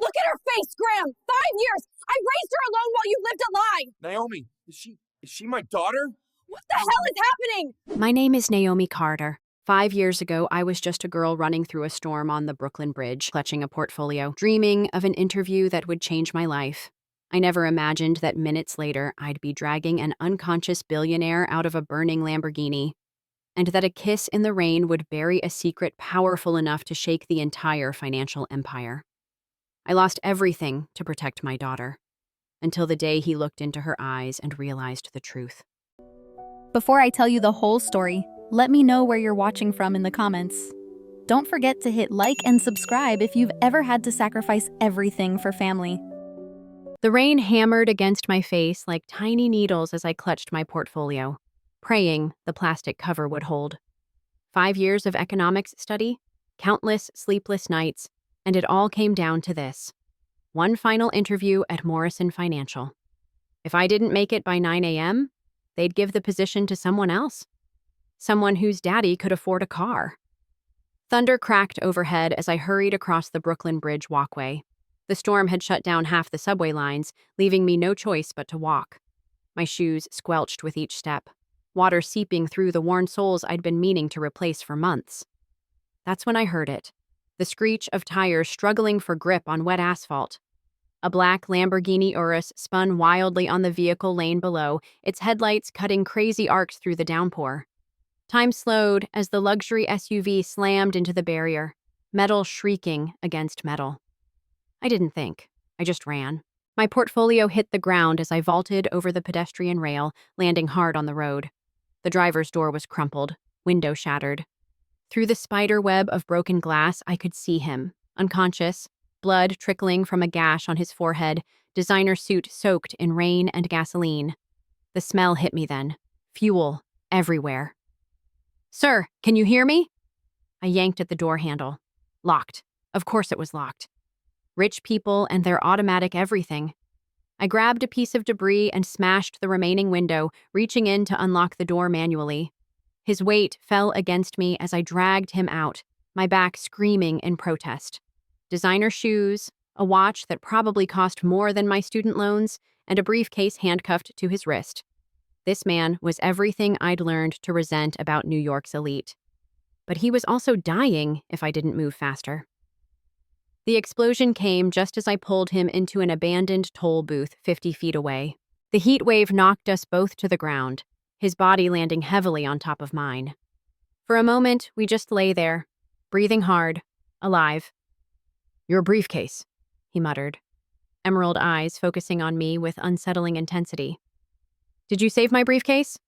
Look at her face, Graham! 5 years! I raised her alone while you lived a lie! Naomi, is she my daughter? What the hell is happening? My name is Naomi Carter. 5 years ago, I was just a girl running through a storm on the Brooklyn Bridge, clutching a portfolio, dreaming of an interview that would change my life. I never imagined that minutes later, I'd be dragging an unconscious billionaire out of a burning Lamborghini, and that a kiss in the rain would bury a secret powerful enough to shake the entire financial empire. I lost everything to protect my daughter, until the day he looked into her eyes and realized the truth. Before I tell you the whole story, let me know where you're watching from in the comments. Don't forget to hit like and subscribe if you've ever had to sacrifice everything for family. The rain hammered against my face like tiny needles as I clutched my portfolio, praying the plastic cover would hold. 5 years of economics study, countless sleepless nights, and it all came down to this. One final interview at Morrison Financial. If I didn't make it by 9 a.m., they'd give the position to someone else. Someone whose daddy could afford a car. Thunder cracked overhead as I hurried across the Brooklyn Bridge walkway. The storm had shut down half the subway lines, leaving me no choice but to walk. My shoes squelched with each step, water seeping through the worn soles I'd been meaning to replace for months. That's when I heard it. The screech of tires struggling for grip on wet asphalt. A black Lamborghini Urus spun wildly on the vehicle lane below, its headlights cutting crazy arcs through the downpour. Time slowed as the luxury SUV slammed into the barrier, metal shrieking against metal. I didn't think. I just ran. My portfolio hit the ground as I vaulted over the pedestrian rail, landing hard on the road. The driver's door was crumpled, window shattered. Through the spider web of broken glass, I could see him, unconscious, blood trickling from a gash on his forehead, designer suit soaked in rain and gasoline. The smell hit me then. Fuel everywhere. "Sir, can you hear me?" I yanked at the door handle. Locked. Of course it was locked. Rich people and their automatic everything. I grabbed a piece of debris and smashed the remaining window, reaching in to unlock the door manually. His weight fell against me as I dragged him out, my back screaming in protest. Designer shoes, a watch that probably cost more than my student loans, and a briefcase handcuffed to his wrist. This man was everything I'd learned to resent about New York's elite. But he was also dying if I didn't move faster. The explosion came just as I pulled him into an abandoned toll booth 50 feet away. The heat wave knocked us both to the ground, his body landing heavily on top of mine. For a moment, we just lay there, breathing hard, alive. "Your briefcase," he muttered, emerald eyes focusing on me with unsettling intensity. "Did you save my briefcase?"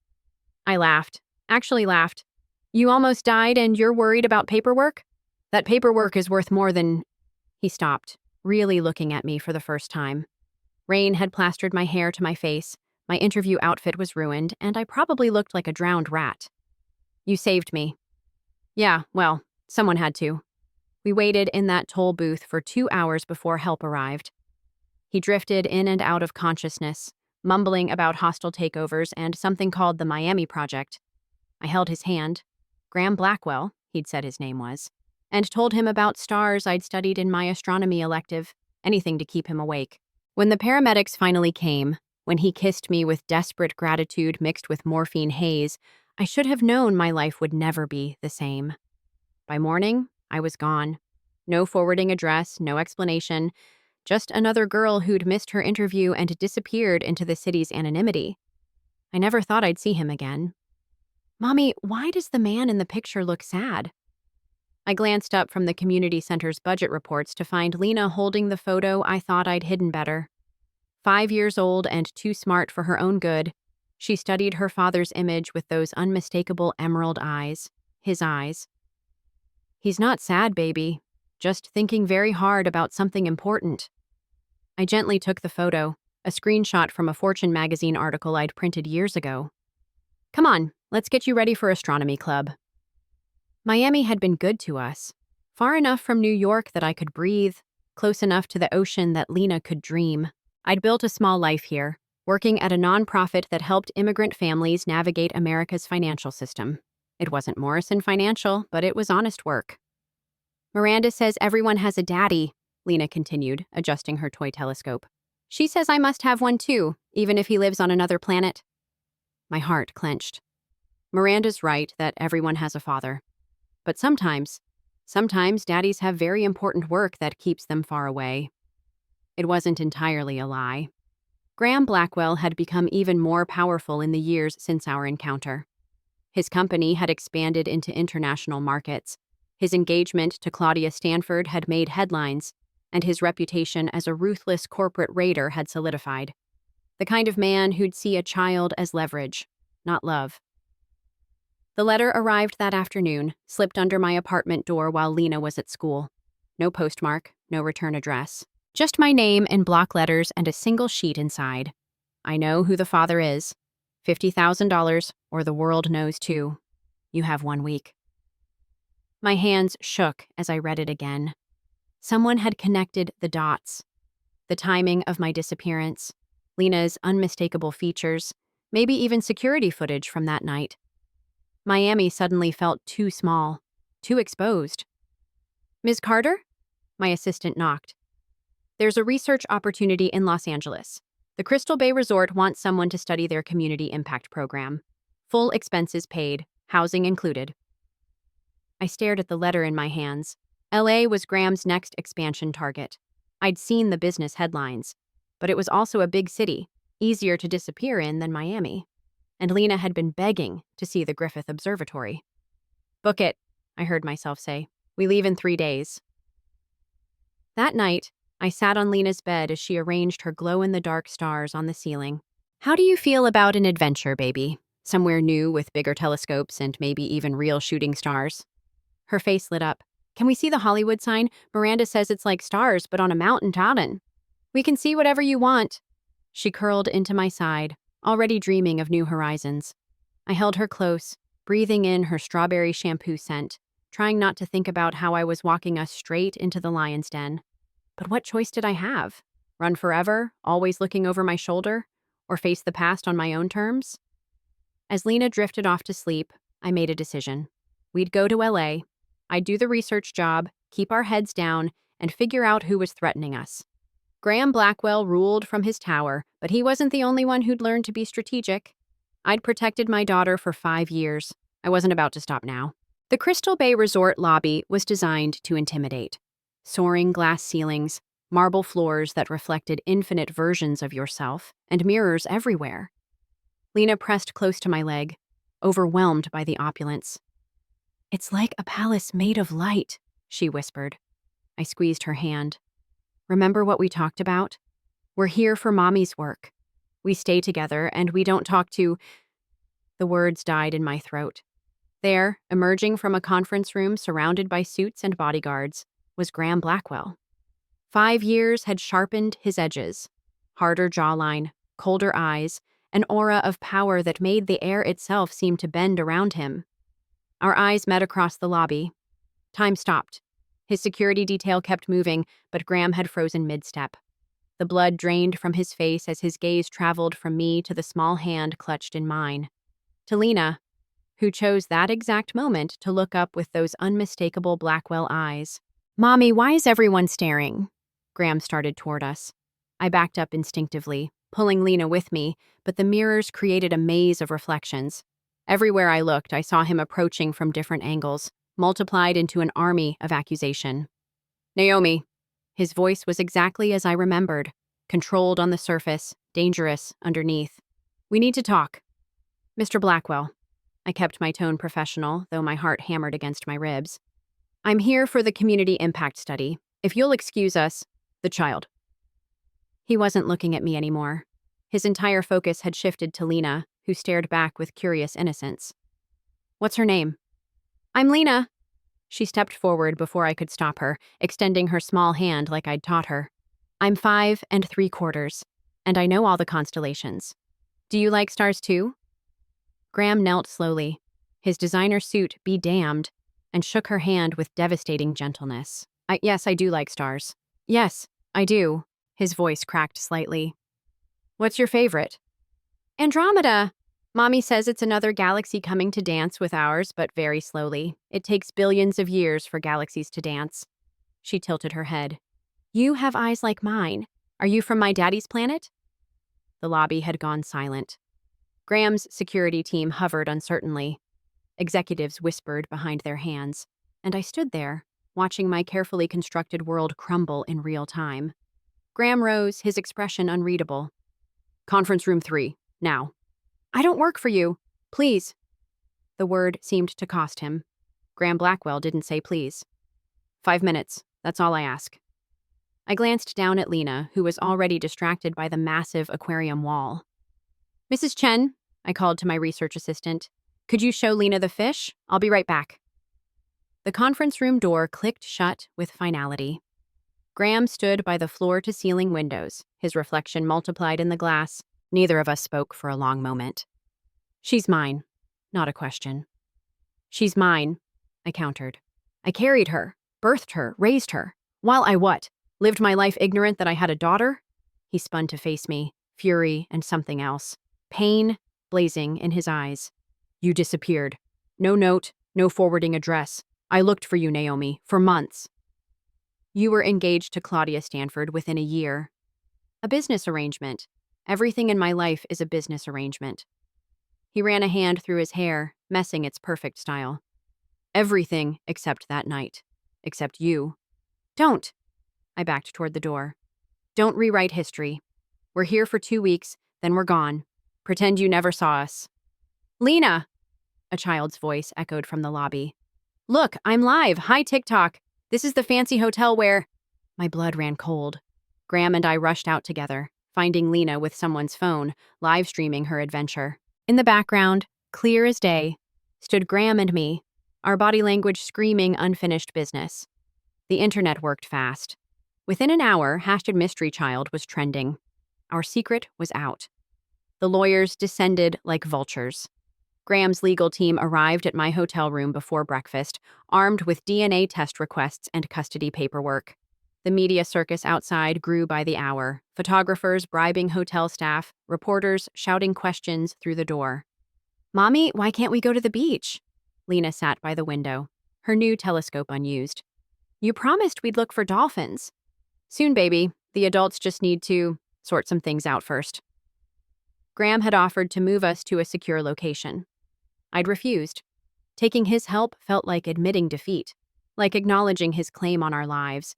I laughed. Actually laughed. "You almost died and you're worried about paperwork? That paperwork is worth more than..." He stopped, really looking at me for the first time. Rain had plastered my hair to my face, my interview outfit was ruined, and I probably looked like a drowned rat. "You saved me." "Yeah, well, someone had to." We waited in that toll booth for 2 hours before help arrived. He drifted in and out of consciousness, mumbling about hostile takeovers and something called the Miami Project. I held his hand. Graham Blackwell, he'd said his name was, and told him about stars I'd studied in my astronomy elective, anything to keep him awake. When the paramedics finally came, when he kissed me with desperate gratitude mixed with morphine haze, I should have known my life would never be the same. By morning, I was gone. No forwarding address, no explanation, just another girl who'd missed her interview and disappeared into the city's anonymity. I never thought I'd see him again. "Mommy, why does the man in the picture look sad?" I glanced up from the community center's budget reports to find Lena holding the photo I thought I'd hidden better. 5 years old and too smart for her own good, she studied her father's image with those unmistakable emerald eyes, his eyes. "He's not sad, baby, just thinking very hard about something important." I gently took the photo, a screenshot from a Fortune magazine article I'd printed years ago. "Come on, let's get you ready for astronomy club." Miami had been good to us, far enough from New York that I could breathe, close enough to the ocean that Lena could dream. I'd built a small life here, working at a nonprofit that helped immigrant families navigate America's financial system. It wasn't Morrison Financial, but it was honest work. "Miranda says everyone has a daddy," Lena continued, adjusting her toy telescope. She says I must have one too, even if he lives on another planet. My heart clenched. Miranda's right that everyone has a father. But sometimes daddies have very important work that keeps them far away. It wasn't entirely a lie. Graham Blackwell had become even more powerful in the years since our encounter. His company had expanded into international markets. His engagement to Claudia Stanford had made headlines, and his reputation as a ruthless corporate raider had solidified. The kind of man who'd see a child as leverage, not love. The letter arrived that afternoon, slipped under my apartment door while Lena was at school. No postmark, no return address. Just my name in block letters and a single sheet inside. I know who the father is. $50,000, or the world knows too. You have 1 week. My hands shook as I read it again. Someone had connected the dots. The timing of my disappearance, Lena's unmistakable features, maybe even security footage from that night. Miami suddenly felt too small, too exposed. Ms. Carter? My assistant knocked. There's a research opportunity in Los Angeles. The Crystal Bay Resort wants someone to study their community impact program. Full expenses paid, housing included. I stared at the letter in my hands. LA was Graham's next expansion target. I'd seen the business headlines, but it was also a big city, easier to disappear in than Miami. And Lena had been begging to see the Griffith Observatory. Book it, I heard myself say. We leave in 3 days. That night, I sat on Lena's bed as she arranged her glow-in-the-dark stars on the ceiling. How do you feel about an adventure, baby? Somewhere new with bigger telescopes and maybe even real shooting stars? Her face lit up. Can we see the Hollywood sign? Miranda says it's like stars, but on a mountain. We can see whatever you want. She curled into my side, already dreaming of new horizons. I held her close, breathing in her strawberry shampoo scent, trying not to think about how I was walking us straight into the lion's den. But what choice did I have? Run forever, always looking over my shoulder? Or face the past on my own terms? As Lena drifted off to sleep, I made a decision. We'd go to LA. I'd do the research job, keep our heads down, and figure out who was threatening us. Graham Blackwell ruled from his tower, but he wasn't the only one who'd learned to be strategic. I'd protected my daughter for 5 years. I wasn't about to stop now. The Crystal Bay Resort lobby was designed to intimidate. Soaring glass ceilings, marble floors that reflected infinite versions of yourself, and mirrors everywhere. Lena pressed close to my leg, overwhelmed by the opulence. It's like a palace made of light, she whispered. I squeezed her hand. Remember what we talked about? We're here for Mommy's work. We stay together and we don't talk to... The words died in my throat. There, emerging from a conference room surrounded by suits and bodyguards, was Graham Blackwell. 5 years had sharpened his edges. Harder jawline, colder eyes, an aura of power that made the air itself seem to bend around him. Our eyes met across the lobby. Time stopped. His security detail kept moving, but Graham had frozen mid-step. The blood drained from his face as his gaze traveled from me to the small hand clutched in mine. To Lena, who chose that exact moment to look up with those unmistakable Blackwell eyes. Mommy, why is everyone staring? Graham started toward us. I backed up instinctively, pulling Lena with me, but the mirrors created a maze of reflections. Everywhere I looked, I saw him approaching from different angles, multiplied into an army of accusation. Naomi. His voice was exactly as I remembered, controlled on the surface, dangerous underneath. We need to talk. Mr. Blackwell. I kept my tone professional, though my heart hammered against my ribs. I'm here for the community impact study. If you'll excuse us, the child. He wasn't looking at me anymore. His entire focus had shifted to Lena, who stared back with curious innocence. What's her name? I'm Lena. She stepped forward before I could stop her, extending her small hand like I'd taught her. I'm 5 3/4, and I know all the constellations. Do you like stars too? Graham knelt slowly, his designer suit be damned, and shook her hand with devastating gentleness. Yes, I do like stars. Yes, I do. His voice cracked slightly. What's your favorite? Andromeda. Mommy says it's another galaxy coming to dance with ours, but very slowly. It takes billions of years for galaxies to dance. She tilted her head. You have eyes like mine. Are you from my daddy's planet? The lobby had gone silent. Graham's security team hovered uncertainly. Executives whispered behind their hands, and I stood there, watching my carefully constructed world crumble in real time. Graham rose, his expression unreadable. Conference room 3, now. I don't work for you. Please. The word seemed to cost him. Graham Blackwell didn't say please. 5 minutes, that's all I ask. I glanced down at Lena, who was already distracted by the massive aquarium wall. Mrs. Chen, I called to my research assistant, could you show Lena the fish? I'll be right back. The conference room door clicked shut with finality. Graham stood by the floor-to-ceiling windows, his reflection multiplied in the glass. Neither of us spoke for a long moment. She's mine, not a question. She's mine, I countered. I carried her, birthed her, raised her. While I what? Lived my life ignorant that I had a daughter? He spun to face me, fury and something else. Pain blazing in his eyes. You disappeared. No note, no forwarding address. I looked for you, Naomi, for months. You were engaged to Claudia Stanford within a year. A business arrangement. Everything in my life is a business arrangement. He ran a hand through his hair, messing its perfect style. Everything except that night. Except you. Don't. I backed toward the door. Don't rewrite history. We're here for 2 weeks, then we're gone. Pretend you never saw us. Lena! A child's voice echoed from the lobby. Look, I'm live. Hi, TikTok. This is the fancy hotel where... My blood ran cold. Graham and I rushed out together, finding Lena with someone's phone, live streaming her adventure. In the background, clear as day, stood Graham and me, our body language screaming unfinished business. The internet worked fast. Within an hour, #mystery child was trending. Our secret was out. The lawyers descended like vultures. Graham's legal team arrived at my hotel room before breakfast, armed with DNA test requests and custody paperwork. The media circus outside grew by the hour, photographers bribing hotel staff, reporters shouting questions through the door. Mommy, why can't we go to the beach? Lena sat by the window, her new telescope unused. You promised we'd look for dolphins. Soon, baby. The adults just need to sort some things out first. Graham had offered to move us to a secure location. I'd refused. Taking his help felt like admitting defeat, like acknowledging his claim on our lives.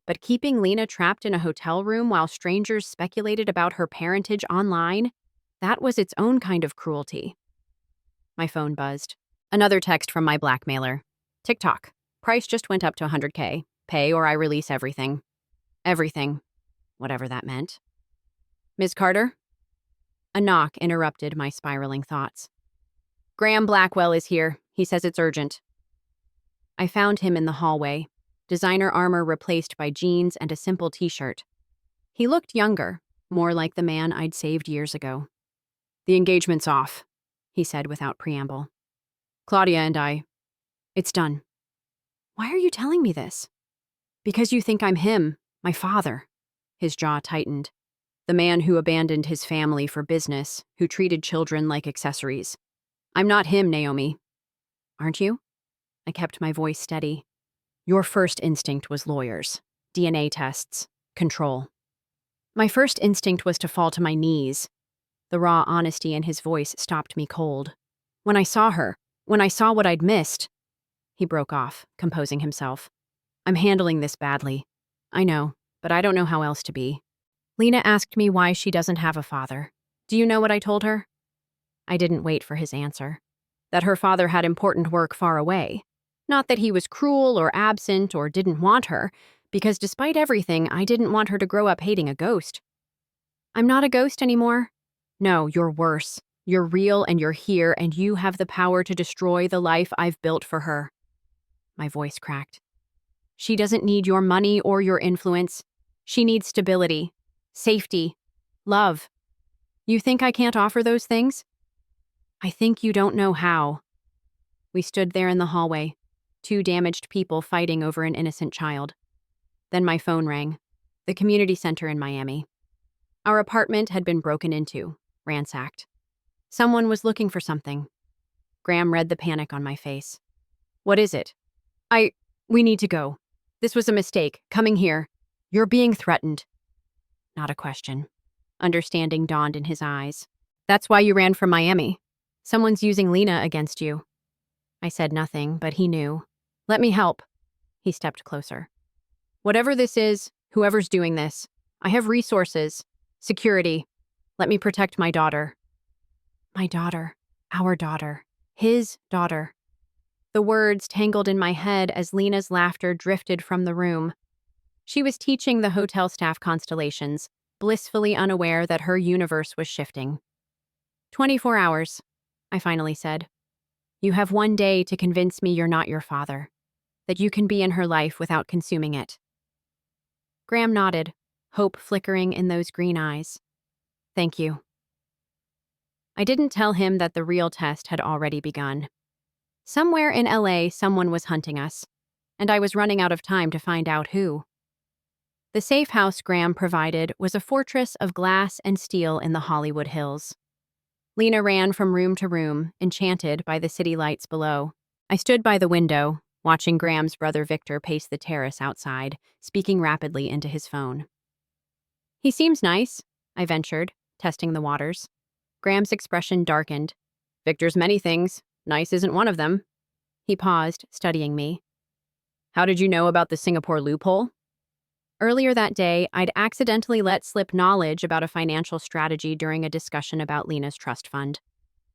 But keeping Lena trapped in a hotel room while strangers speculated about her parentage online, that was its own kind of cruelty. My phone buzzed. Another text from my blackmailer. TikTok. Price just went up to 100K. Pay or I release everything. Everything. Whatever that meant. Ms. Carter? A knock interrupted my spiraling thoughts. Graham Blackwell is here. He says it's urgent. I found him in the hallway, designer armor replaced by jeans and a simple t-shirt. He looked younger, more like the man I'd saved years ago. The engagement's off, he said without preamble. Claudia and I, it's done. Why are you telling me this? Because you think I'm him, my father. His jaw tightened. The man who abandoned his family for business, who treated children like accessories. I'm not him, Naomi. Aren't you? I kept my voice steady. Your first instinct was lawyers, DNA tests, control. My first instinct was to fall to my knees. The raw honesty in his voice stopped me cold. When I saw her, when I saw what I'd missed... He broke off, composing himself. I'm handling this badly. I know, but I don't know how else to be. Lena asked me why she doesn't have a father. Do you know what I told her? I didn't wait for his answer. That her father had important work far away. Not that he was cruel or absent or didn't want her, because despite everything, I didn't want her to grow up hating a ghost. I'm not a ghost anymore. No, you're worse. You're real and you're here, and you have the power to destroy the life I've built for her. My voice cracked. She doesn't need your money or your influence. She needs stability, safety, love. You think I can't offer those things? I think you don't know how. We stood there in the hallway, two damaged people fighting over an innocent child. Then my phone rang. The community center in Miami. Our apartment had been broken into, ransacked. Someone was looking for something. Graham read the panic on my face. What is it? We need to go. This was a mistake, coming here. You're being threatened. Not a question. Understanding dawned in his eyes. That's why you ran from Miami. Someone's using Lena against you. I said nothing, but he knew. Let me help. He stepped closer. Whatever this is, whoever's doing this, I have resources, security. Let me protect my daughter. My daughter. Our daughter. His daughter. The words tangled in my head as Lena's laughter drifted from the room. She was teaching the hotel staff constellations, blissfully unaware that her universe was shifting. 24 hours, I finally said. You have 1 day to convince me you're not your father, that you can be in her life without consuming it. Graham nodded, hope flickering in those green eyes. Thank you. I didn't tell him that the real test had already begun. Somewhere in LA, someone was hunting us, and I was running out of time to find out who. The safe house Graham provided was a fortress of glass and steel in the Hollywood Hills. Lena ran from room to room, enchanted by the city lights below. I stood by the window, watching Graham's brother Victor pace the terrace outside, speaking rapidly into his phone. He seems nice, I ventured, testing the waters. Graham's expression darkened. Victor's many things. Nice isn't one of them. He paused, studying me. How did you know about the Singapore loophole? Earlier that day, I'd accidentally let slip knowledge about a financial strategy during a discussion about Lena's trust fund.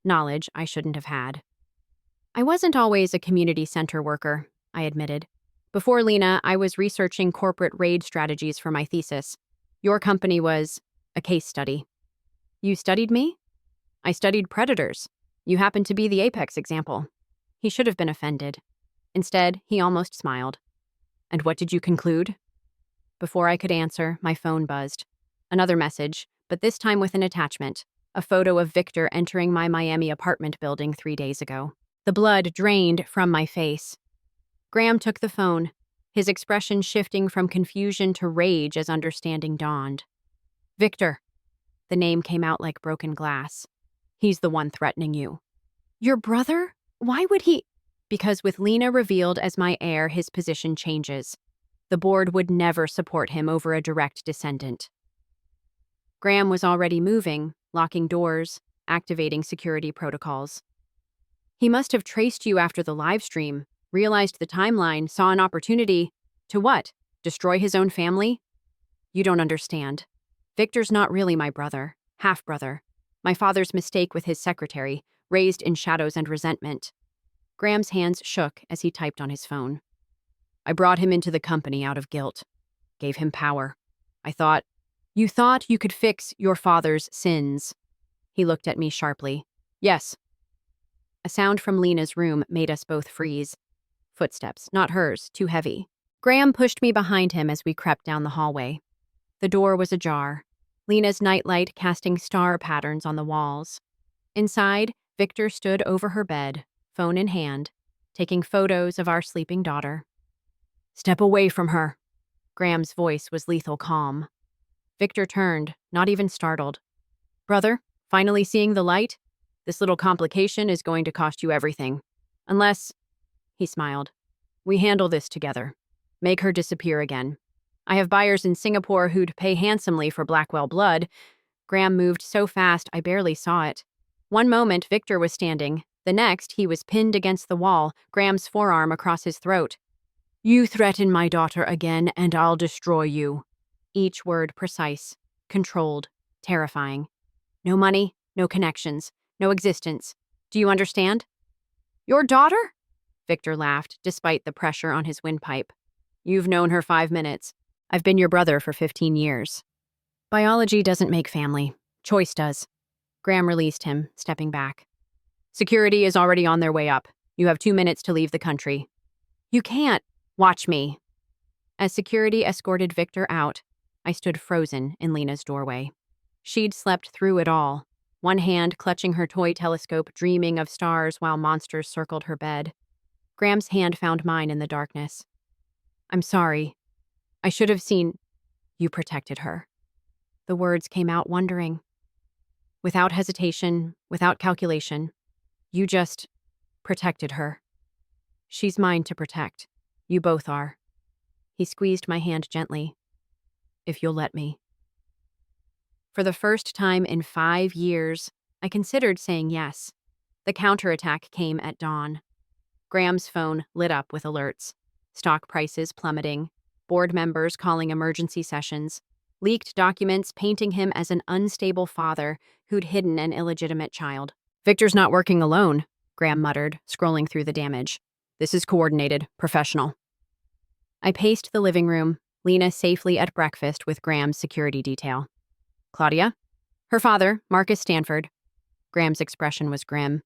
Knowledge I shouldn't have had. I wasn't always a community center worker, I admitted. Before Lena, I was researching corporate raid strategies for my thesis. Your company was a case study. You studied me? I studied predators. You happened to be the apex example. He should have been offended. Instead, he almost smiled. And what did you conclude? Before I could answer, my phone buzzed. Another message, but this time with an attachment. A photo of Victor entering my Miami apartment building 3 days ago. The blood drained from my face. Graham took the phone, his expression shifting from confusion to rage as understanding dawned. Victor. The name came out like broken glass. He's the one threatening you. Your brother? Why would he? Because with Lena revealed as my heir, his position changes. The board would never support him over a direct descendant. Graham was already moving, locking doors, activating security protocols. He must have traced you after the live stream, realized the timeline, saw an opportunity. To what? Destroy his own family? You don't understand. Victor's not really my brother, half-brother. My father's mistake with his secretary, raised in shadows and resentment. Graham's hands shook as he typed on his phone. I brought him into the company out of guilt. Gave him power. You thought you could fix your father's sins. He looked at me sharply. Yes. A sound from Lena's room made us both freeze. Footsteps, not hers, too heavy. Graham pushed me behind him as we crept down the hallway. The door was ajar, Lena's nightlight casting star patterns on the walls. Inside, Victor stood over her bed, phone in hand, taking photos of our sleeping daughter. Step away from her. Graham's voice was lethal calm. Victor turned, not even startled. Brother, finally seeing the light? This little complication is going to cost you everything. Unless, he smiled, we handle this together. Make her disappear again. I have buyers in Singapore who'd pay handsomely for Blackwell blood. Graham moved so fast I barely saw it. One moment, Victor was standing. The next, he was pinned against the wall, Graham's forearm across his throat. You threaten my daughter again, and I'll destroy you. Each word precise, controlled, terrifying. No money, no connections, no existence. Do you understand? Your daughter? Victor laughed, despite the pressure on his windpipe. You've known her 5 minutes. I've been your brother for 15 years. Biology doesn't make family. Choice does. Graham released him, stepping back. Security is already on their way up. You have 2 minutes to leave the country. You can't. Watch me. As security escorted Victor out, I stood frozen in Lena's doorway. She'd slept through it all, one hand clutching her toy telescope, dreaming of stars while monsters circled her bed. Graham's hand found mine in the darkness. I'm sorry. I should have seen. You protected her. The words came out wondering. Without hesitation, without calculation, you just protected her. She's mine to protect. You both are. He squeezed my hand gently. if you'll let me. For the first time in 5 years, I considered saying yes. The counterattack came at dawn. Graham's phone lit up with alerts. Stock prices plummeting, board members calling emergency sessions, leaked documents painting him as an unstable father who'd hidden an illegitimate child. Victor's not working alone, Graham muttered, scrolling through the damage. This is coordinated, professional. I paced the living room, Lena safely at breakfast with Graham's security detail. Claudia? Her father, Marcus Stanford. Graham's expression was grim.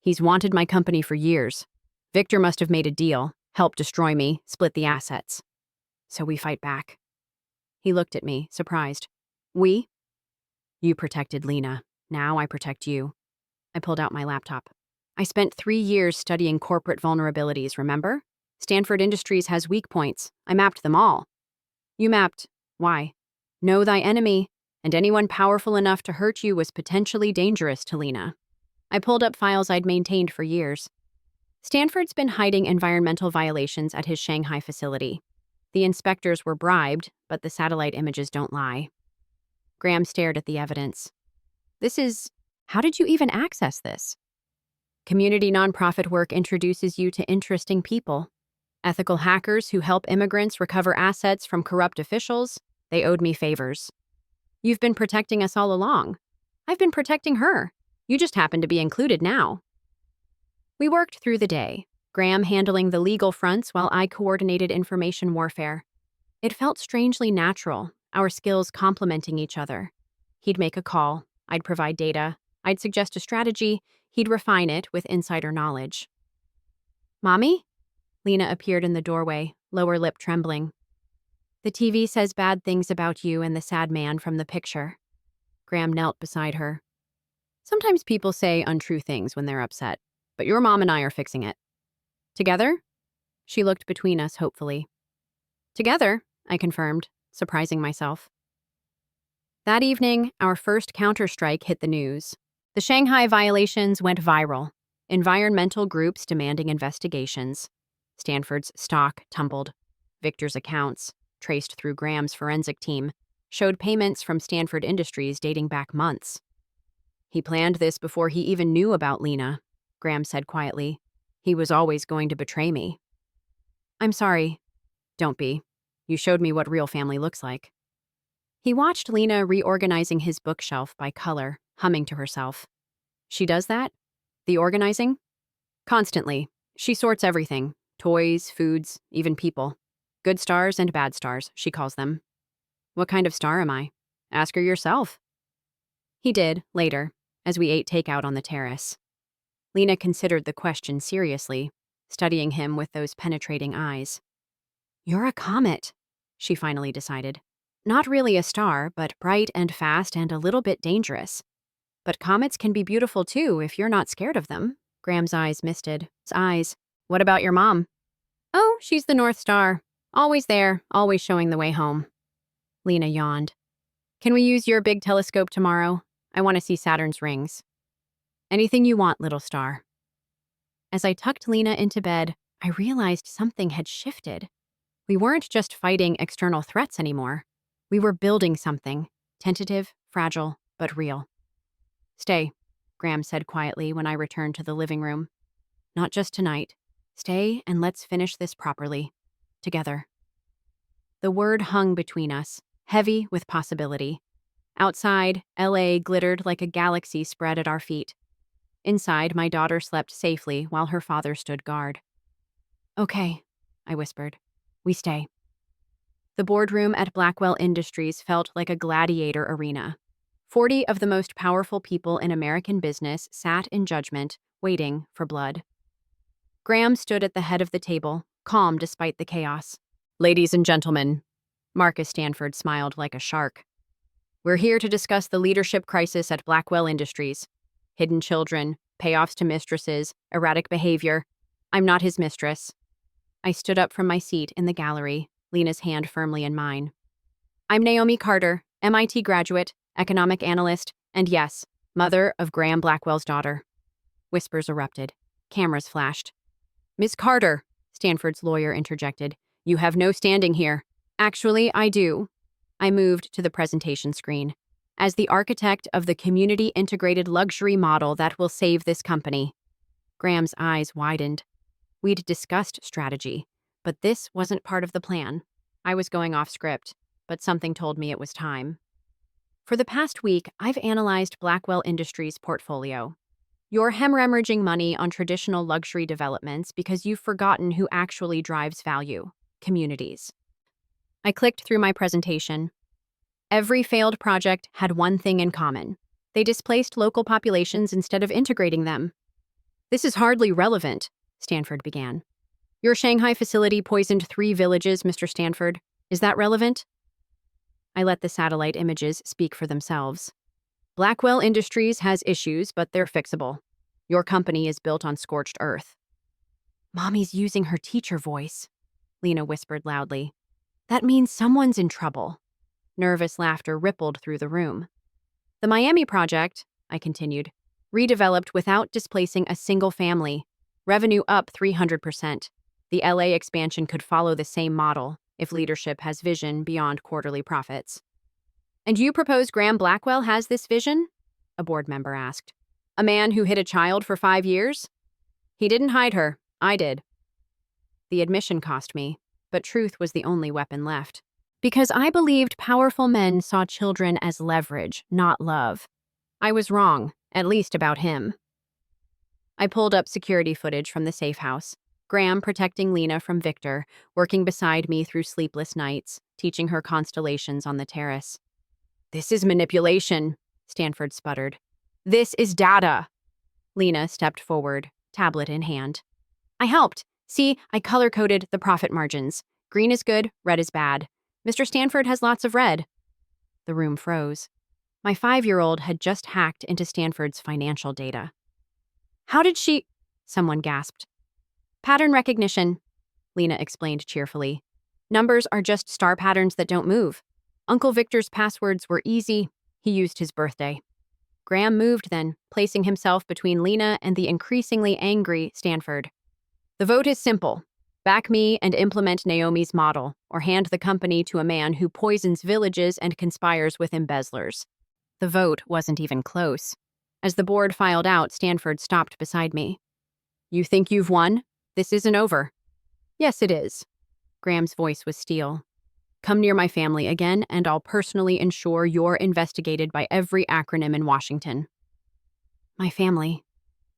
He's wanted my company for years. Victor must have made a deal, helped destroy me, split the assets. So we fight back. He looked at me, surprised. We? You protected Lena. Now I protect you. I pulled out my laptop. I spent 3 years studying corporate vulnerabilities, remember? Stanford Industries has weak points. I mapped them all. You mapped. Why? Know thy enemy, and anyone powerful enough to hurt you was potentially dangerous to Lena. I pulled up files I'd maintained for years. Stanford's been hiding environmental violations at his Shanghai facility. The inspectors were bribed, but the satellite images don't lie. Graham stared at the evidence. How did you even access this? Community nonprofit work introduces you to interesting people. Ethical hackers who help immigrants recover assets from corrupt officials. They owed me favors. You've been protecting us all along. I've been protecting her. You just happen to be included now. We worked through the day, Graham handling the legal fronts while I coordinated information warfare. It felt strangely natural, our skills complementing each other. He'd make a call, I'd provide data, I'd suggest a strategy, he'd refine it with insider knowledge. Mommy? Lena appeared in the doorway, lower lip trembling. The TV says bad things about you and the sad man from the picture. Graham knelt beside her. Sometimes people say untrue things when they're upset, but your mom and I are fixing it. Together? She looked between us hopefully. Together, I confirmed, surprising myself. That evening, our first counterstrike hit the news. The Shanghai violations went viral. Environmental groups demanding investigations. Stanford's stock tumbled. Victor's accounts, traced through Graham's forensic team, showed payments from Stanford Industries dating back months. He planned this before he even knew about Lena, Graham said quietly. He was always going to betray me. I'm sorry. Don't be. You showed me what real family looks like. He watched Lena reorganizing his bookshelf by color, humming to herself. She does that? The organizing? Constantly. She sorts everything. Toys, foods, even people. Good stars and bad stars, she calls them. What kind of star am I? Ask her yourself. He did, later, as we ate takeout on the terrace. Lena considered the question seriously, studying him with those penetrating eyes. You're a comet, she finally decided. Not really a star, but bright and fast and a little bit dangerous. But comets can be beautiful too if you're not scared of them. Graham's eyes misted. His eyes. What about your mom? Oh, she's the North Star. Always there, always showing the way home. Lena yawned. Can we use your big telescope tomorrow? I want to see Saturn's rings. Anything you want, little star. As I tucked Lena into bed, I realized something had shifted. We weren't just fighting external threats anymore. We were building something, tentative, fragile, but real. Stay, Graham said quietly when I returned to the living room. Not just tonight. Stay and let's finish this properly. Together. The word hung between us, heavy with possibility. Outside, LA glittered like a galaxy spread at our feet. Inside, my daughter slept safely while her father stood guard. Okay, I whispered. We stay. The boardroom at Blackwell Industries felt like a gladiator arena. 40 of the most powerful people in American business sat in judgment, waiting for blood. Graham stood at the head of the table, calm despite the chaos. Ladies and gentlemen, Marcus Stanford smiled like a shark. We're here to discuss the leadership crisis at Blackwell Industries. Hidden children, payoffs to mistresses, erratic behavior. I'm not his mistress. I stood up from my seat in the gallery, Lena's hand firmly in mine. I'm Naomi Carter, MIT graduate, economic analyst, and yes, mother of Graham Blackwell's daughter. Whispers erupted. Cameras flashed. Miss Carter, Stanford's lawyer interjected. You have no standing here. Actually, I do. I moved to the presentation screen. As the architect of the community-integrated luxury model that will save this company. Graham's eyes widened. We'd discussed strategy, but this wasn't part of the plan. I was going off script, but something told me it was time. For the past week, I've analyzed Blackwell Industries' portfolio. You're hemorrhaging money on traditional luxury developments because you've forgotten who actually drives value: communities. I clicked through my presentation. Every failed project had one thing in common. They displaced local populations instead of integrating them. This is hardly relevant, Stanford began. Your Shanghai facility poisoned 3 villages, Mr. Stanford. Is that relevant? I let the satellite images speak for themselves. Blackwell Industries has issues, but they're fixable. Your company is built on scorched earth. Mommy's using her teacher voice, Lena whispered loudly. That means someone's in trouble. Nervous laughter rippled through the room. The Miami project, I continued, redeveloped without displacing a single family. Revenue up 300%. The LA expansion could follow the same model if leadership has vision beyond quarterly profits. And you propose Graham Blackwell has this vision? A board member asked. A man who hid a child for 5 years? He didn't hide her. I did. The admission cost me, but truth was the only weapon left. Because I believed powerful men saw children as leverage, not love. I was wrong, at least about him. I pulled up security footage from the safe house. Graham protecting Lena from Victor, working beside me through sleepless nights, teaching her constellations on the terrace. This is manipulation, Stanford sputtered. This is data. Lena stepped forward, tablet in hand. I helped. See, I color-coded the profit margins. Green is good, red is bad. Mr. Stanford has lots of red. The room froze. My 5-year-old had just hacked into Stanford's financial data. How did she? Someone gasped. Pattern recognition, Lena explained cheerfully. Numbers are just star patterns that don't move. Uncle Victor's passwords were easy. He used his birthday. Graham moved then, placing himself between Lena and the increasingly angry Stanford. The vote is simple. Back me and implement Naomi's model, or hand the company to a man who poisons villages and conspires with embezzlers. The vote wasn't even close. As the board filed out, Stanford stopped beside me. You think you've won? This isn't over. Yes, it is. Graham's voice was steel. Come near my family again, and I'll personally ensure you're investigated by every acronym in Washington. My family.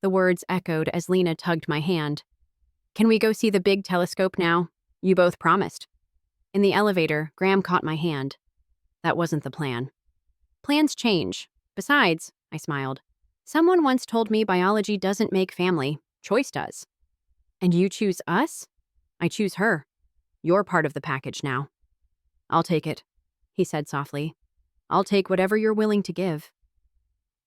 The words echoed as Lena tugged my hand. Can we go see the big telescope now? You both promised. In the elevator, Graham caught my hand. That wasn't the plan. Plans change. Besides, I smiled, someone once told me biology doesn't make family, choice does. And you choose us? I choose her. You're part of the package now. I'll take it, he said softly. I'll take whatever you're willing to give.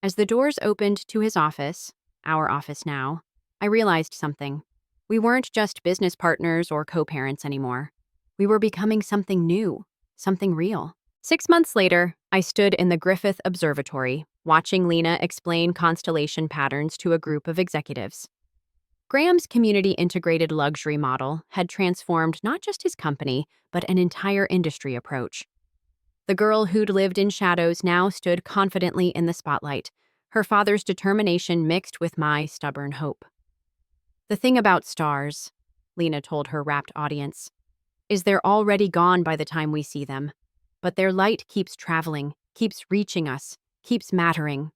As the doors opened to his office, our office now, I realized something. We weren't just business partners or co-parents anymore. We were becoming something new, something real. 6 months later, I stood in the Griffith Observatory, watching Lena explain constellation patterns to a group of executives. Graham's community-integrated luxury model had transformed not just his company, but an entire industry approach. The girl who'd lived in shadows now stood confidently in the spotlight, her father's determination mixed with my stubborn hope. The thing about stars, Lena told her rapt audience, is they're already gone by the time we see them. But their light keeps traveling, keeps reaching us, keeps mattering.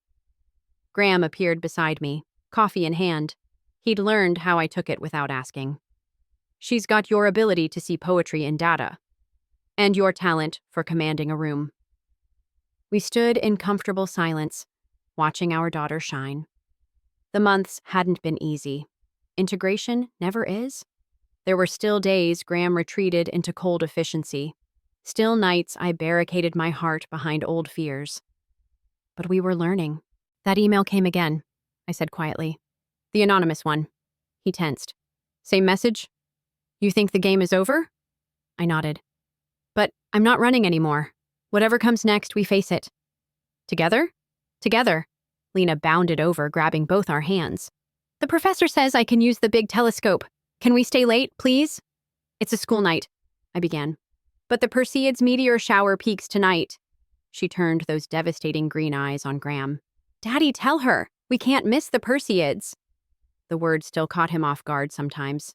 Graham appeared beside me, coffee in hand. He'd learned how I took it without asking. She's got your ability to see poetry in data, and your talent for commanding a room. We stood in comfortable silence, watching our daughter shine. The months hadn't been easy. Integration never is. There were still days Graham retreated into cold efficiency. Still nights I barricaded my heart behind old fears. But we were learning. That email came again, I said quietly. The anonymous one. He tensed. Same message? You think the game is over? I nodded. But I'm not running anymore. Whatever comes next, we face it. Together? Together. Lena bounded over, grabbing both our hands. The professor says I can use the big telescope. Can we stay late, please? It's a school night, I began. But the Perseids meteor shower peaks tonight. She turned those devastating green eyes on Graham. Daddy, tell her. We can't miss the Perseids. The word still caught him off guard sometimes.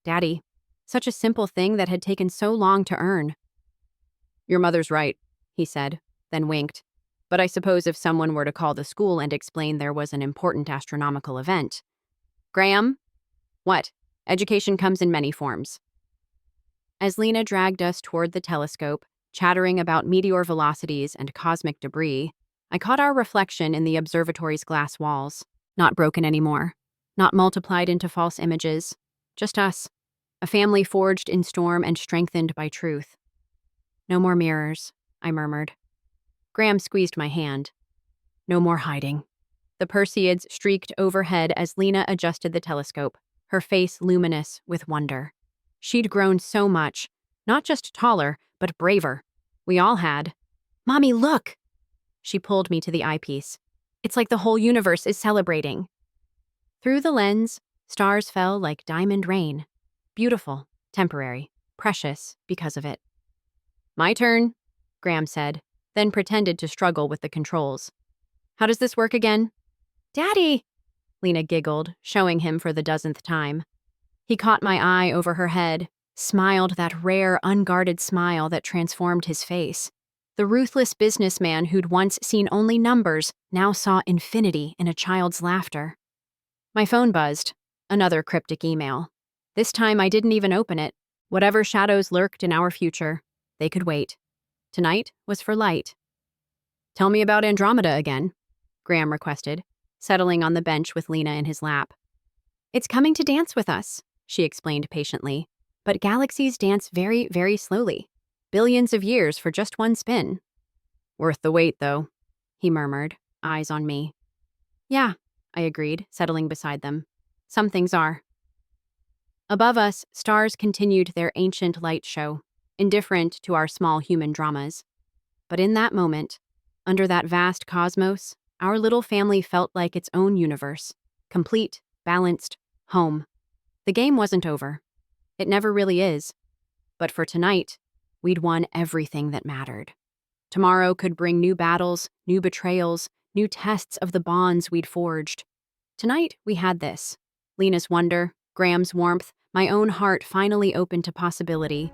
Daddy, such a simple thing that had taken so long to earn. Your mother's right, he said, then winked. But I suppose if someone were to call the school and explain there was an important astronomical event. Graham? What? Education comes in many forms. As Lena dragged us toward the telescope, chattering about meteor velocities and cosmic debris, I caught our reflection in the observatory's glass walls. Not broken anymore. Not multiplied into false images. Just us. A family forged in storm and strengthened by truth. No more mirrors, I murmured. Graham squeezed my hand. No more hiding. The Perseids streaked overhead as Lena adjusted the telescope, her face luminous with wonder. She'd grown so much, not just taller, but braver. We all had. Mommy, look! She pulled me to the eyepiece. It's like the whole universe is celebrating. Through the lens, stars fell like diamond rain. Beautiful, temporary, precious because of it. My turn, Graham said, then pretended to struggle with the controls. How does this work again? Daddy! Lena giggled, showing him for the dozenth time. He caught my eye over her head, smiled that rare, unguarded smile that transformed his face. The ruthless businessman who'd once seen only numbers now saw infinity in a child's laughter. My phone buzzed. Another cryptic email. This time I didn't even open it. Whatever shadows lurked in our future, they could wait. Tonight was for light. Tell me about Andromeda again, Graham requested, settling on the bench with Lena in his lap. It's coming to dance with us, she explained patiently. But galaxies dance very, very slowly. Billions of years for just one spin. Worth the wait, though, he murmured, eyes on me. Yeah, I agreed, settling beside them. Some things are. Above us, stars continued their ancient light show, indifferent to our small human dramas. But in that moment, under that vast cosmos, our little family felt like its own universe. Complete, balanced, home. The game wasn't over. It never really is. But for tonight, we'd won everything that mattered. Tomorrow could bring new battles, new betrayals, new tests of the bonds we'd forged. Tonight, we had this. Lena's wonder, Graham's warmth, my own heart finally open to possibility.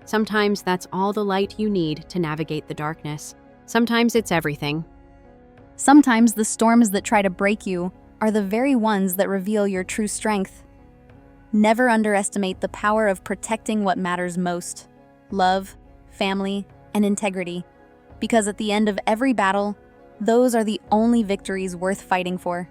Sometimes that's all the light you need to navigate the darkness. Sometimes it's everything. Sometimes the storms that try to break you are the very ones that reveal your true strength. Never underestimate the power of protecting what matters most: love, family, and integrity. Because at the end of every battle, those are the only victories worth fighting for.